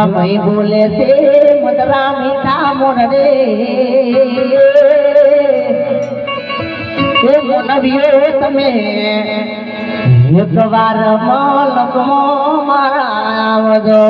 મય બોલે છે મદરા મીઠા મોર રે એ મોનવીઓ તમે એકવાર મલકમાં મારા આવજો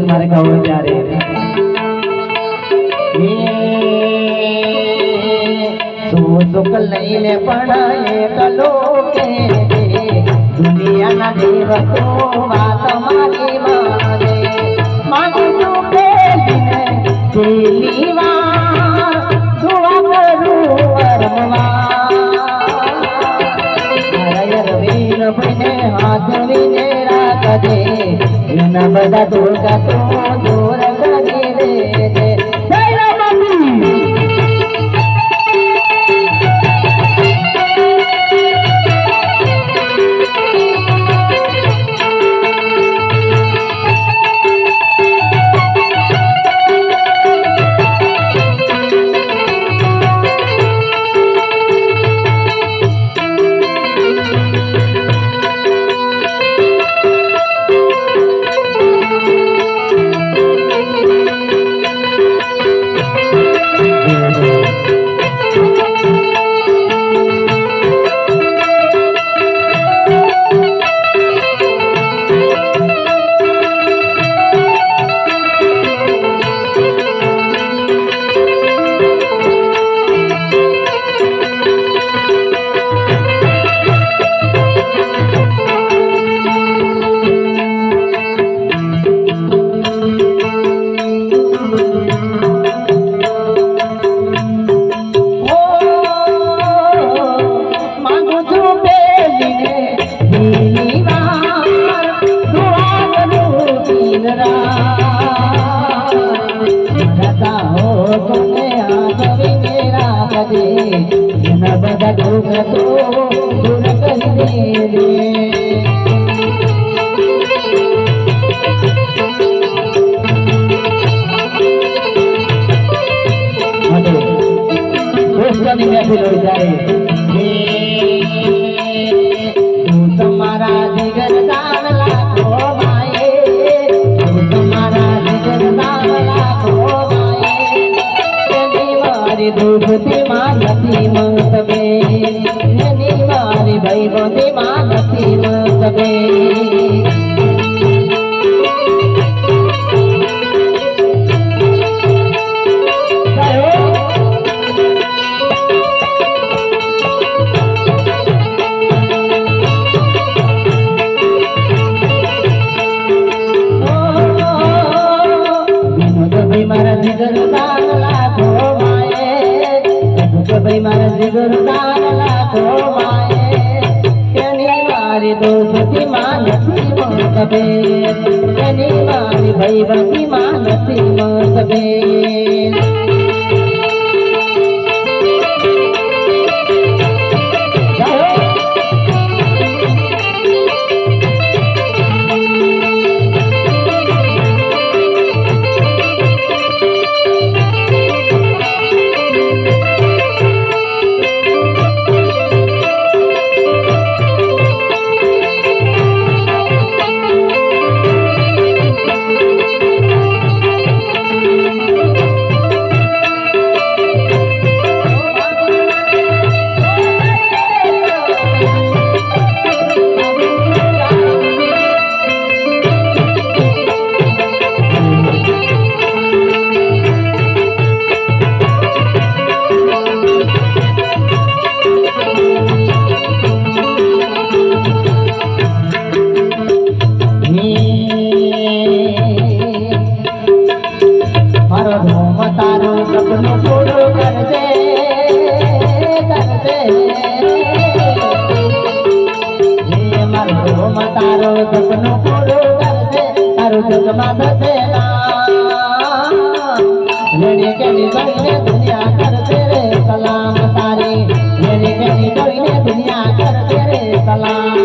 મારે કહું ત્યારે સુખ લઈને પણ એકલો કે દુનિયાના દેવ તો વાત મારી મારે માગું છું કે પેલી વાર દુઆ કરું રવીન ભાઈને હાથ વિને રાખજે એના બધા દુર્ગા તો દૂર કરી દેજે બધા દુઃખ તો દૂર કરી દેજે ની મહેફિલ હોય ત્યારે તું તમારા જીગર દાન લાખો માએ તું તમારા જીગર દાન લાખો માએ એની મારી દુઃખથી માં નથી મતબે એની મારી ભૈબથી માં નથી મતબે મારા જીગર દાન લાખો માએ તેની મારી દોસ્તી માં નથી મતબે તેની મારી ભૈબતી માં નથી મતબે તારો સપનું પૂરું કરજે મારો તારો સપનું પૂરું કરજે તારું જગમાં થશે લેણી કેની કરીને દુનિયા કરશે રે સલામ તારી લેણી કેની કરીને દુનિયા કરશે રે સલામ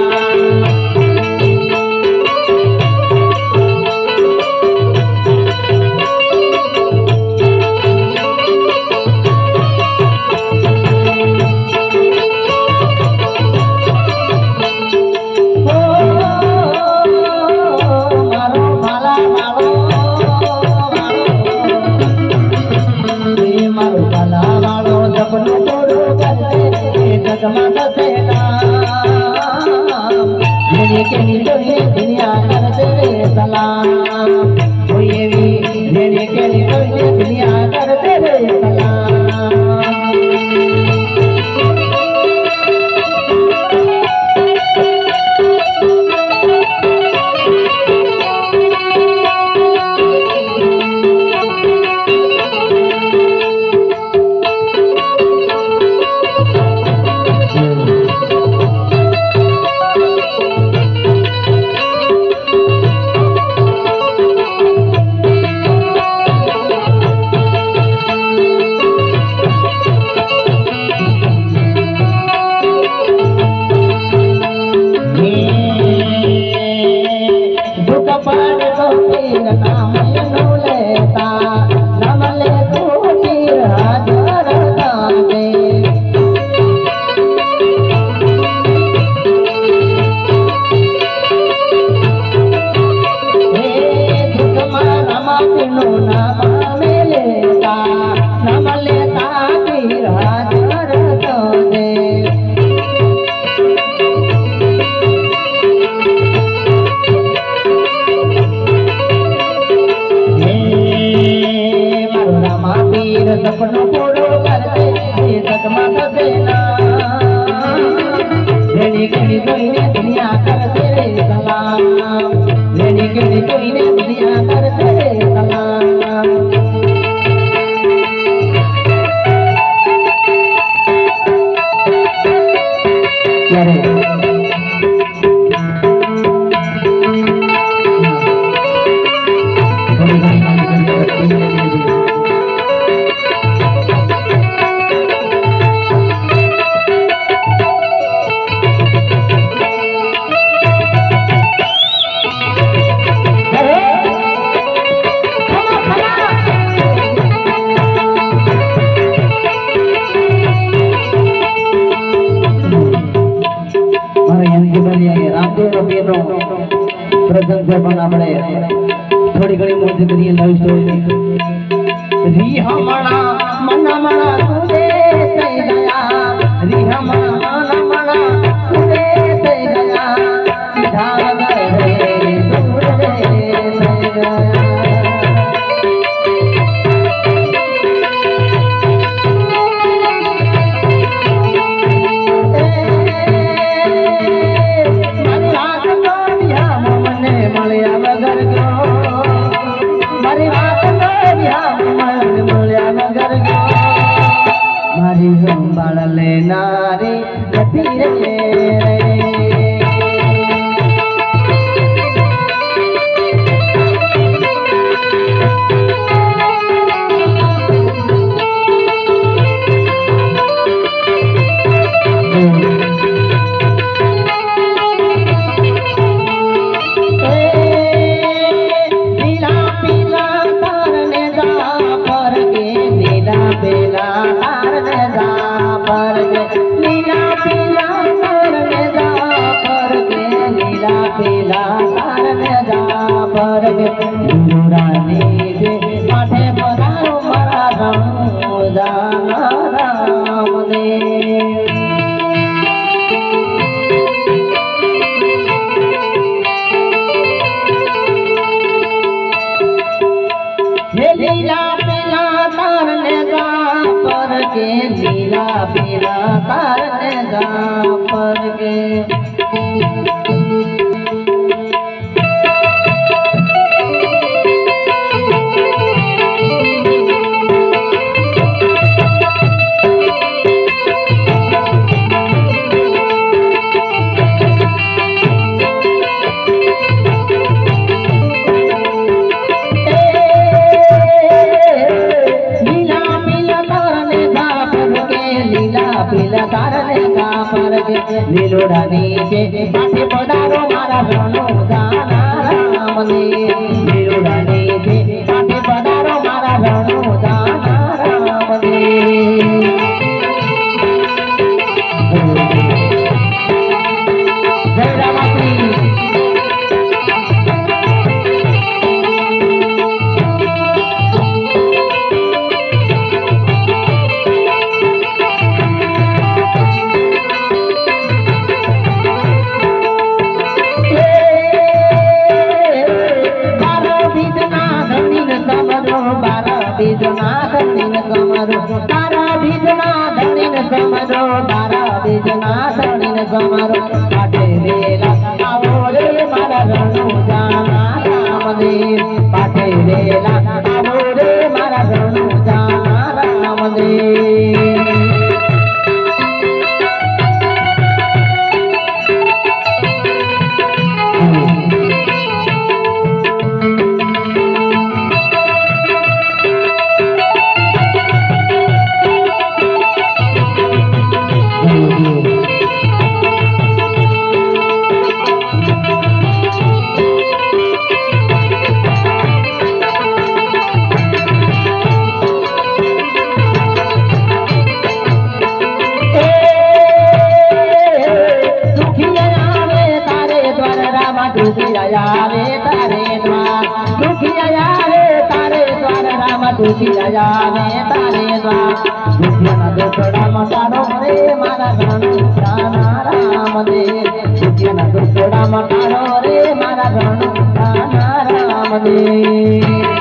दुनिया करते रे सलाम कोई भी लेने के लिए दुनिया करते रे सलाम સપનું પૂરું કરજે જગમાં થશે લેણી કેણી જોઈને દુનિયા કરશે રે સલામ લેણી કેણી જોઈને દુનિયા કરશે રે સલામ દેવકીનો પ્રસંગ છે પણ આપણે થોડી ઘણી મોજ કરીએ લવ સ્ટોરી રી હમણા મનમણા સુરે થઈ ગયા રી હમણા મનમણા સુરે થઈ ગયા સીધા ગરે દૂર રે થઈ ગયા संभाल लेना रे कथी रे लीला पीला तारने गा पर के लीलोड़ानी के पाठे पधारो मारा रणो दाना राम ने लीलोड़ानी के पाठे पधारो मारा रणो दाना राम ने जय रामाती तारा बीजना धनिन कमरो तारा बीजना धनिन कमरो पाटे वेला आवो रे मारा रणो जाना राम ने पाटे वेला आवो रे मारा रणो जाना राम ने दुखिया में तारे द्वार दुखिया दुखड़ा मटाड़ो रे मारा रणो जाना राम ने दुखिया दुखड़ा मटाड़ो रे मारा रणो जाना राम ने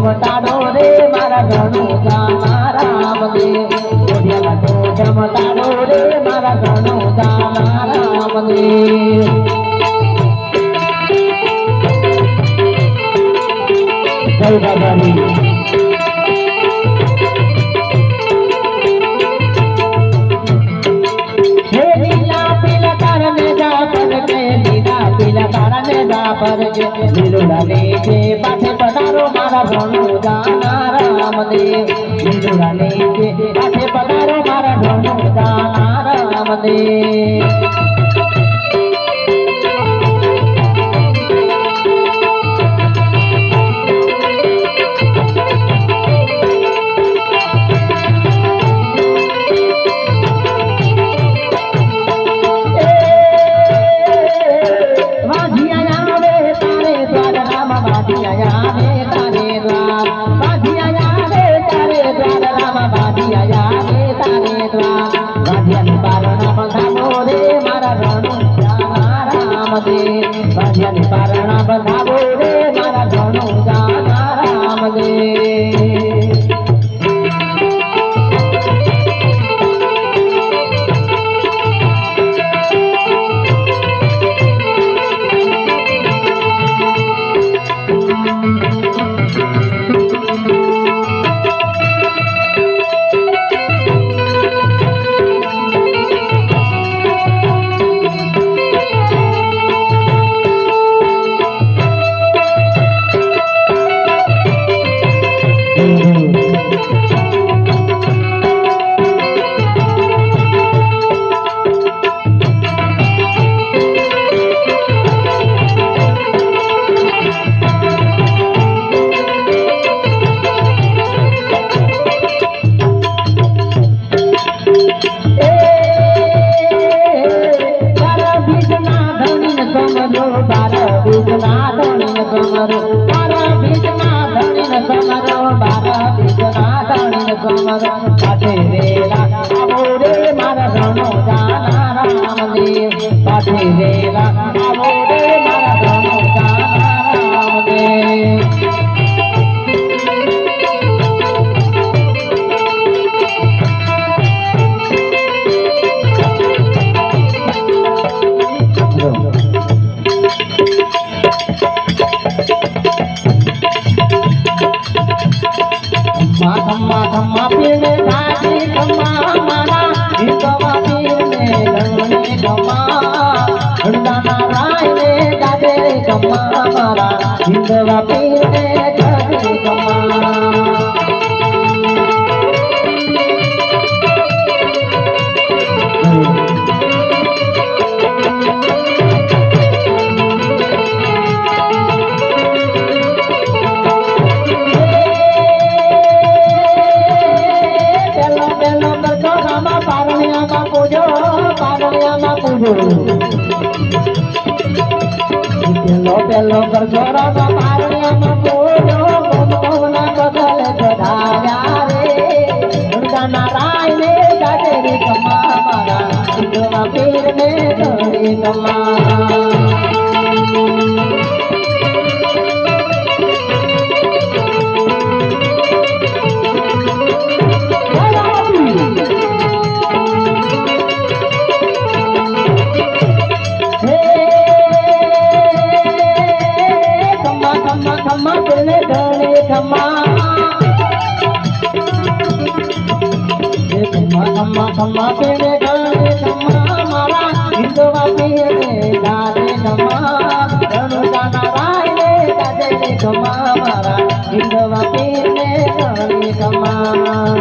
मटाड़ो रे मारा रणो जाना राम ने ओढ़िया तो मटाड़ो रे मारा रणो जाना राम ने जय बाबा री लीला पीला तारने जा पर के लीला पीला तारने जा पर के लीलो डाले के पाठे पधारो मारा रणो जाना राम રામદેવ વિદુરાને કાઠે પધારો મારા ધણું જાના રામદેવ ભાજ્યાની પારણા બંધાવો રે મારા ધણું જાના રામદેવ પાઠે વેલા આવો રે મારા ધણું જાના રામદેવ પાઠે વેલા આવો રે મારા ધણું જાના રામદેવ धम्मा पीने घाटी धम्मा मारा हिंदवा पीने धन्ने धम्मा हंडाना रायने गाजे धम्मा मारा हिंदवा पीने घाटी धम्मा પેલો કરજોરા માં પારણિયામાં પૂજો ગોમના બદલ ચઢાવ્યા રે હંડાના રાયને ગાજે રે કમા મારા હિંદવા પીરને ધણી કમા धम्मा पीने गाने धम्मा मारा हिंदवा पीने गाने धम्मा धणुं जाना रायने गाजे धम्मा मारा हिंदवा पीने गाने धम्मा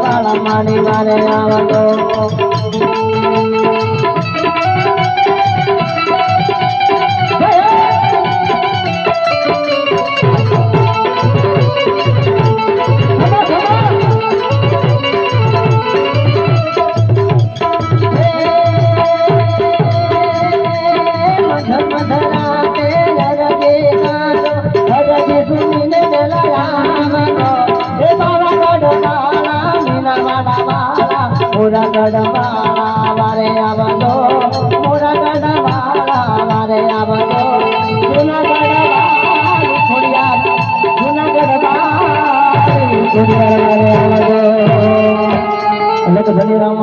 वाला मानी मारे आवतो मोरा गढ़वाला वारे आवलो मोरा गढ़वाला वारे आवलो जूनागढ़ वाली खुड़िया जूनागढ़ वाली खुड़िया वारे आवलो જગ ધણી રામ